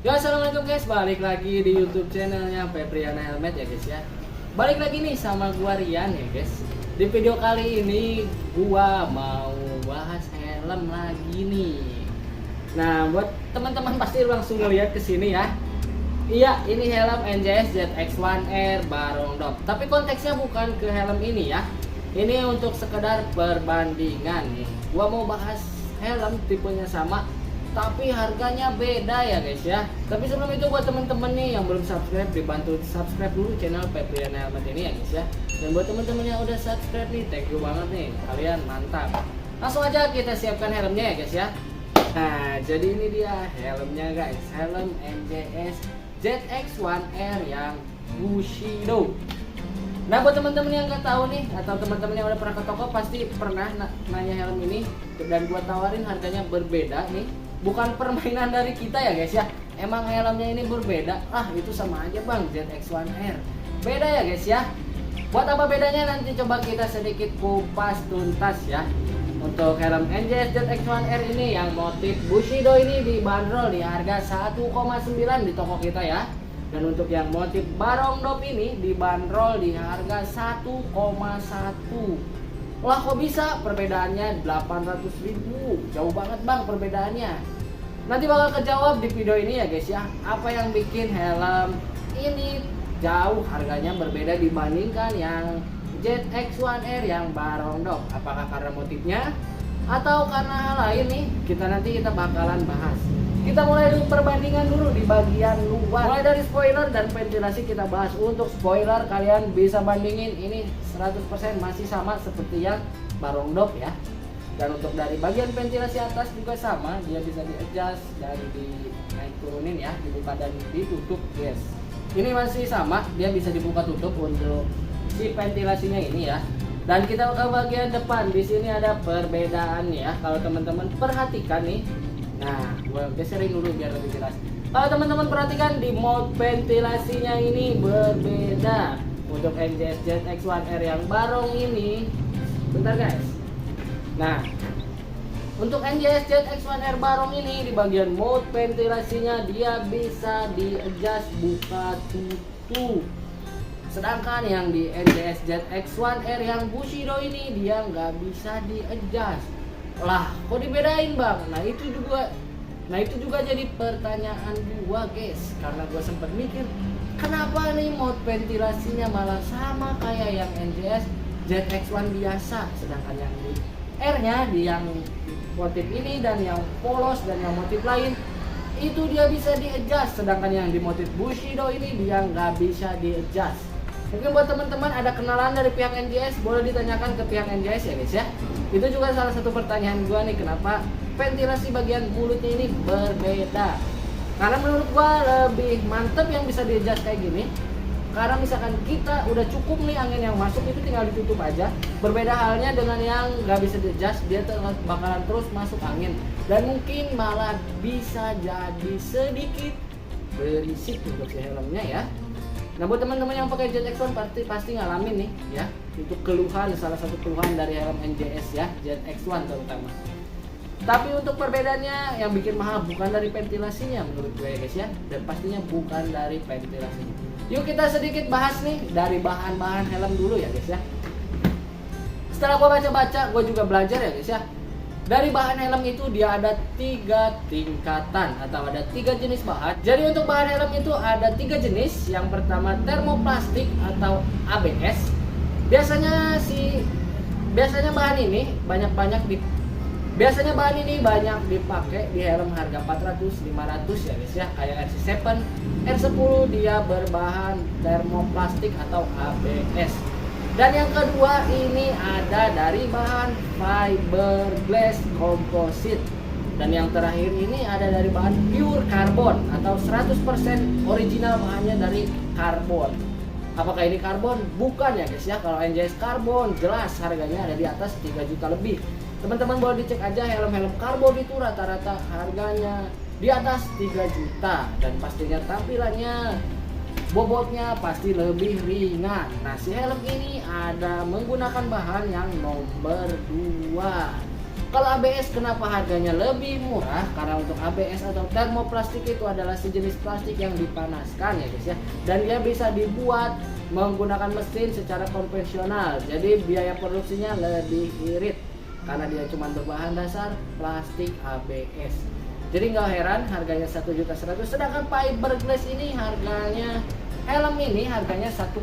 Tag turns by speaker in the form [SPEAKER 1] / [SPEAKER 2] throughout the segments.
[SPEAKER 1] Yo, assalamualaikum guys, balik lagi di YouTube channelnya Febriana Helmet ya guys ya. Balik lagi nih sama gua Rian ya guys. Di video kali ini gua mau bahas helm lagi nih. Nah, buat teman-teman pasti langsung ngeliat ke sini ya. Iya, ini helm NJS ZX1R Barong Dop. Tapi konteksnya bukan ke helm ini ya. Ini untuk sekedar perbandingan nih. Gua mau bahas helm tipenya sama tapi harganya beda ya guys ya. Tapi sebelum itu buat temen-temen nih yang belum subscribe, dibantu subscribe dulu channel Febriana Helmet ini ya guys ya. Dan buat temen-temen yang udah subscribe nih, thank you banget nih, kalian mantap. Langsung aja kita siapkan helmnya ya guys ya. Nah, jadi ini dia helmnya guys, helm NJS ZX1R yang Bushido. Nah, buat teman-teman yang nggak tahu nih, atau teman-teman yang udah pernah ke toko pasti pernah nanya helm ini, dan gua tawarin harganya berbeda nih. Bukan permainan dari kita ya guys ya. Emang helmnya ini berbeda. Ah, itu sama aja bang, ZX1R. Beda ya guys ya. Buat apa bedanya nanti coba kita sedikit kupas tuntas ya. Untuk helm NJS ZX1R ini yang motif Bushido ini dibanderol di harga 1,9 di toko kita ya. Dan untuk yang motif Barong Dop ini dibanderol di harga 1,1. Lah kok bisa perbedaannya 800.000? Jauh banget bang perbedaannya. Nanti bakal kejawab di video ini ya guys ya. Apa yang bikin helm ini jauh harganya berbeda dibandingkan yang ZX1R yang Barong Dop. Apakah karena motifnya atau karena hal lain nih? Kita bakalan bahas. Kita mulai dulu perbandingan dulu di bagian luar. Mulai dari spoiler dan ventilasi kita bahas. Untuk spoiler kalian bisa bandingin ini 100% masih sama seperti yang Barong Dop ya. Dan untuk dari bagian ventilasi atas juga sama, dia bisa di-adjust dan naik turunin ya, dibuka dan ditutup, yes. Ini masih sama, dia bisa dibuka tutup untuk si ventilasinya ini ya. Dan kita ke bagian depan, di sini ada perbedaan ya. Kalau teman-teman perhatikan nih. Nah, gue geserin dulu biar lebih jelas. Kalau teman-teman perhatikan di mode ventilasinya ini berbeda. Untuk NJS ZX1R yang Barong ini, bentar guys. Nah, untuk NJS ZX1R Barong ini di bagian mode ventilasinya dia bisa di-adjust buka tutup. Sedangkan yang di NJS ZX1R yang Bushido ini dia nggak bisa di-adjust. Lah, kok dibedain bang? Nah itu juga jadi pertanyaan gua guys, karena gua sempat mikir kenapa nih mode ventilasinya malah sama kayak yang NJS ZX1 biasa, sedangkan yang di R-nya di yang motif ini dan yang polos dan yang motif lain itu dia bisa di-adjust, sedangkan yang di motif Bushido ini dia nggak bisa di-adjust. Mungkin buat teman-teman ada kenalan dari pihak NJS, boleh ditanyakan ke pihak NJS ya guys ya. Itu juga salah satu pertanyaan gua nih, kenapa ventilasi bagian mulutnya ini berbeda. Karena menurut gua lebih mantep yang bisa di-adjust kayak gini. Karena misalkan kita udah cukup nih angin yang masuk, itu tinggal ditutup aja. Berbeda halnya dengan yang nggak bisa di-adjust, dia bakalan terus masuk angin. Dan mungkin malah bisa jadi sedikit berisik untuk si helmnya ya. Nah, buat teman-teman yang pakai ZX1 pasti ngalamin nih ya, untuk keluhan, salah satu keluhan dari helm NJS ya, ZX1 terutama. Tapi untuk perbedaannya yang bikin mahal bukan dari ventilasinya menurut gue ya guys ya, dan pastinya bukan dari ventilasinya. Yuk kita sedikit bahas nih dari bahan-bahan helm dulu ya guys ya. Setelah gue baca-baca, gue juga belajar ya guys ya. Dari bahan helm itu dia ada 3 tingkatan atau ada 3 jenis bahan. Jadi untuk bahan helm itu ada 3 jenis. Yang pertama termoplastik atau ABS. Biasanya bahan ini banyak dipakai di helm harga 400, 500 ya guys ya. Kayak RC7, R10 dia berbahan termoplastik atau ABS. Dan yang kedua ini ada dari bahan fiberglass composite. Dan yang terakhir ini ada dari bahan pure carbon atau 100% original bahannya dari karbon. Apakah ini karbon? Bukan ya guys ya. Kalau NJS karbon jelas harganya ada di atas 3 juta lebih. Teman-teman boleh dicek aja helm-helm karbon itu rata-rata harganya di atas 3 juta. Dan pastinya tampilannya, bobotnya pasti lebih ringan. Nah, si helm ini ada menggunakan bahan yang nomor 2. Kalau ABS kenapa harganya lebih murah? Karena untuk ABS atau termoplastik itu adalah sejenis plastik yang dipanaskan ya guys ya. Dan dia bisa dibuat menggunakan mesin secara konvensional. Jadi biaya produksinya lebih irit karena dia cuma berbahan dasar plastik ABS. Jadi nggak heran harganya 1.100.000. Sedangkan fiberglass ini harganya, helm ini harganya 1,9.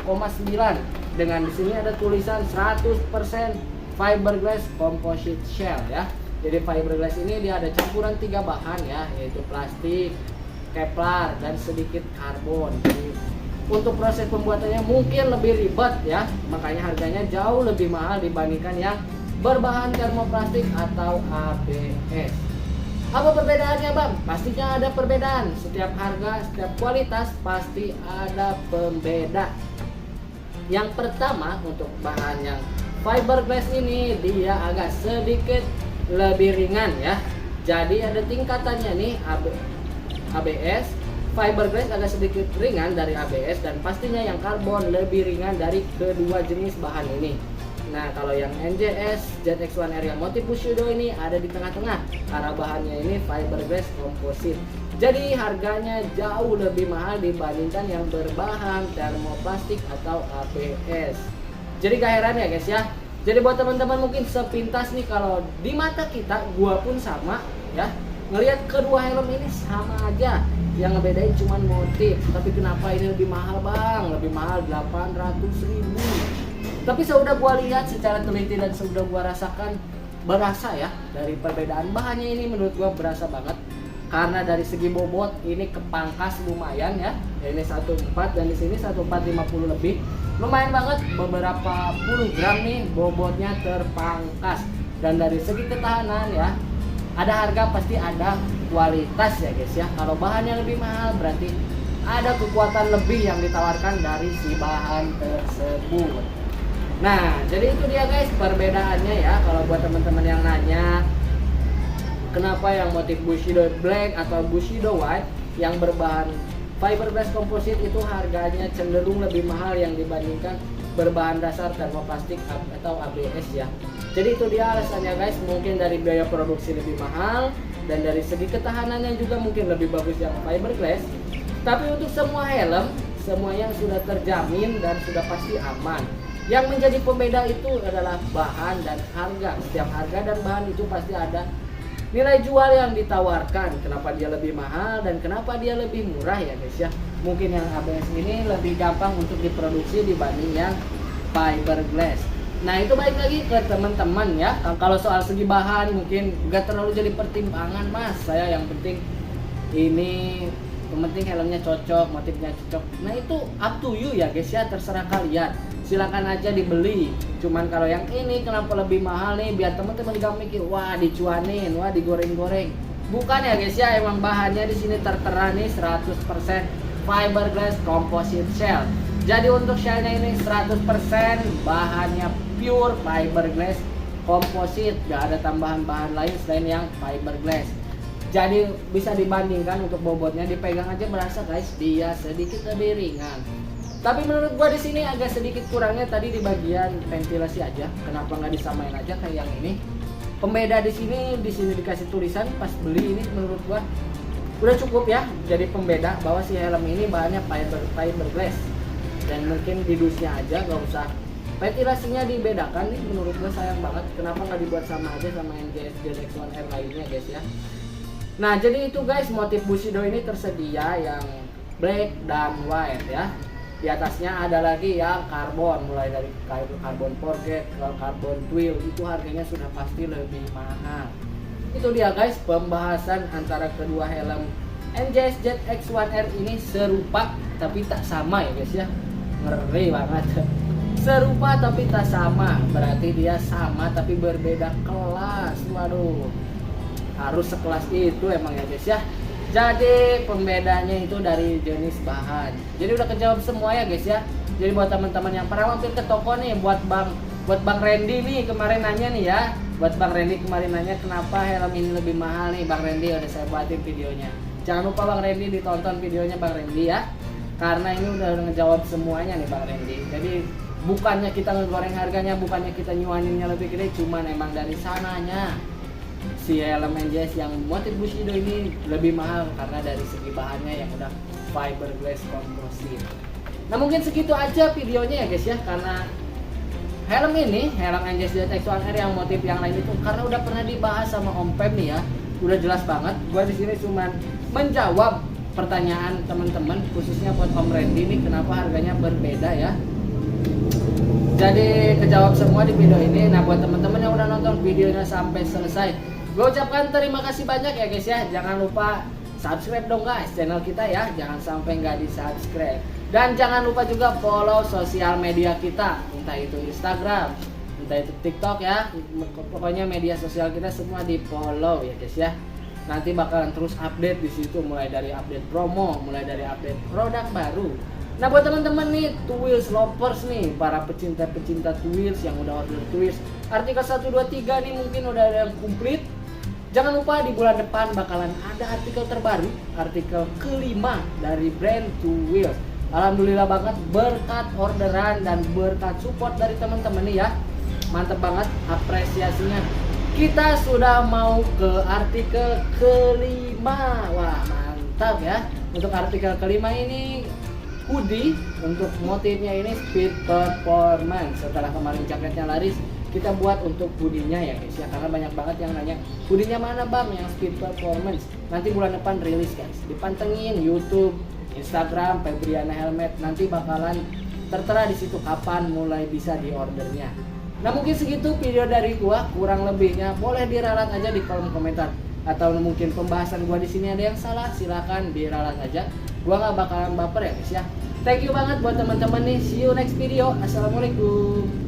[SPEAKER 1] Dengan di sini ada tulisan 100% fiberglass composite shell ya. Jadi fiberglass ini dia ada campuran 3 bahan ya, yaitu plastik, Kevlar dan sedikit karbon. Jadi untuk proses pembuatannya mungkin lebih ribet ya, makanya harganya jauh lebih mahal dibandingkan yang berbahan termoplastik atau ABS. Apa perbedaannya bang? Pastinya ada perbedaan. Setiap harga, setiap kualitas pasti ada pembeda. Yang pertama untuk bahan yang fiberglass ini dia agak sedikit lebih ringan ya. Jadi ada tingkatannya nih, ABS, fiberglass agak sedikit ringan dari ABS, dan pastinya yang karbon lebih ringan dari kedua jenis bahan ini. Nah kalau yang NJS ZX1R yang motif Bushido ini ada di tengah-tengah karena bahannya ini fiberglass composite. Jadi harganya jauh lebih mahal dibandingkan yang berbahan termoplastik atau ABS. Jadi gak heran ya guys ya. Jadi buat teman-teman mungkin sepintas nih, kalau di mata kita, gua pun sama ya, ngelihat kedua helm ini sama aja. Yang ngebedain cuman motif. Tapi kenapa ini lebih mahal bang? Lebih mahal 800.000. Tapi sudah gua lihat secara teliti dan sudah gua rasakan, berasa ya dari perbedaan bahannya ini, menurut gua berasa banget. Karena dari segi bobot ini kepangkas lumayan ya. Ini 14 dan di sini 1450 lebih. Lumayan banget, beberapa puluh gram nih bobotnya terpangkas. Dan dari segi ketahanan ya, ada harga pasti ada kualitas ya guys ya. Kalau bahannya lebih mahal berarti ada kekuatan lebih yang ditawarkan dari si bahan tersebut. Nah, jadi itu dia guys perbedaannya ya. Kalau buat teman-teman yang nanya kenapa yang motif Bushido Black atau Bushido White yang berbahan fiberglass composite itu harganya cenderung lebih mahal yang dibandingkan berbahan dasar termoplastik atau ABS ya. Jadi itu dia alasannya guys, mungkin dari biaya produksi lebih mahal dan dari segi ketahanannya juga mungkin lebih bagus yang fiberglass. Tapi untuk semua helm, semua yang sudah terjamin dan sudah pasti aman. Yang menjadi pembeda itu adalah bahan dan harga. Setiap harga dan bahan itu pasti ada nilai jual yang ditawarkan. Kenapa dia lebih mahal dan kenapa dia lebih murah ya guys ya. Mungkin yang ABS ini lebih gampang untuk diproduksi dibanding yang fiberglass. Nah itu balik lagi ke teman-teman ya. Kalau soal segi bahan mungkin gak terlalu jadi pertimbangan mas. Saya yang penting ini, yang penting helmnya cocok, motifnya cocok. Nah itu up to you ya guys ya, terserah kalian. Silakan aja dibeli. Cuman kalau yang ini kenapa lebih mahal nih, biar teman-teman gak mikir wah dicuanin, wah digoreng-goreng. Bukan ya guys ya, emang bahannya di sini tertera nih 100% fiberglass composite shell. Jadi untuk shellnya ini 100% bahannya pure fiberglass composite, gak ada tambahan bahan lain selain yang fiberglass. Jadi bisa dibandingkan untuk bobotnya, dipegang aja berasa guys dia sedikit lebih ringan. Tapi menurut gua di sini agak sedikit kurangnya tadi di bagian ventilasi aja. Kenapa nggak disamain aja kayak yang ini? Pembeda di sini dikasih tulisan pas beli ini menurut gua udah cukup ya. Jadi pembeda bahwa si helm ini bahannya fiberglass. Dan mungkin di dusnya aja nggak usah ventilasinya dibedakan nih, menurut gua sayang banget. Kenapa nggak dibuat sama aja sama yang ZX1R lainnya guys ya. Nah jadi itu guys, motif Bushido ini tersedia yang black dan white ya. Di atasnya ada lagi yang karbon, mulai dari karbon forget, karbon twill, itu harganya sudah pasti lebih mahal. Itu dia guys pembahasan antara kedua helm NJS ZX1R ini serupa tapi tak sama ya guys ya. Ngeri banget. Serupa tapi tak sama, berarti dia sama tapi berbeda kelas. Waduh, harus sekelas itu emang ya guys ya. Jadi pembedanya itu dari jenis bahan. Jadi udah kejawab semua ya guys ya. Jadi buat teman-teman yang pernah mampir ke toko nih, buat Bang Randy nih kemarin nanya nih ya. Buat Bang Randy kemarin nanya kenapa helm ini lebih mahal nih, Bang Randy udah saya buatin videonya. Jangan lupa Bang Randy ditonton videonya Bang Randy ya. Karena ini udah ngejawab semuanya nih Bang Randy. Jadi bukannya kita ngegoreng harganya, bukannya kita nyuaninnya lebih gede, cuman emang dari sananya si helm NJS yang motif Bushido ini lebih mahal karena dari segi bahannya yang udah fiberglass composite. Nah mungkin segitu aja videonya ya guys ya, karena helm ini, helm NJS DTX1R yang motif yang lain itu karena udah pernah dibahas sama Om Pem nih ya, udah jelas banget. Gua di sini cuman menjawab pertanyaan teman-teman, khususnya buat Om Randy nih, kenapa harganya berbeda ya. Jadi kejawab semua di video ini. Nah buat teman-teman yang udah nonton videonya sampai selesai, gue ucapkan terima kasih banyak ya guys ya. Jangan lupa subscribe dong guys channel kita ya, jangan sampai nggak di subscribe. Dan jangan lupa juga follow sosial media kita, entah itu Instagram, entah itu TikTok ya. Pokoknya media sosial kita semua di follow ya guys ya. Nanti bakalan terus update di situ, mulai dari update promo, mulai dari update produk baru. Nah buat teman-teman nih Two Wheels lovers nih, para pecinta-pecinta Two Wheels yang udah order Two Wheels artikel 1, 2, 3 nih mungkin udah ada yang komplit. Jangan lupa di bulan depan bakalan ada artikel terbaru, artikel kelima dari brand Two Wheels. Alhamdulillah banget berkat orderan dan berkat support dari teman-teman nih ya. Mantep banget apresiasinya. Kita sudah mau ke artikel kelima. Wah mantap ya. Untuk artikel kelima ini hoodie, untuk motifnya ini speed performance. Setelah kemarin jaketnya laris, kita buat untuk hoodie-nya ya guys ya, karena banyak banget yang nanya hoodie-nya mana bang yang speed performance. Nanti bulan depan rilis guys, dipantengin YouTube, Instagram Febriana Helmet, nanti bakalan tertera di situ kapan mulai bisa diordernya. Nah mungkin segitu video dari gua, kurang lebihnya boleh diralat aja di kolom komentar, atau mungkin pembahasan gua di sini ada yang salah, silakan diralat aja. Gua nggak bakalan baper ya guys ya. Thank you banget buat teman-teman nih. See you next video. Assalamualaikum.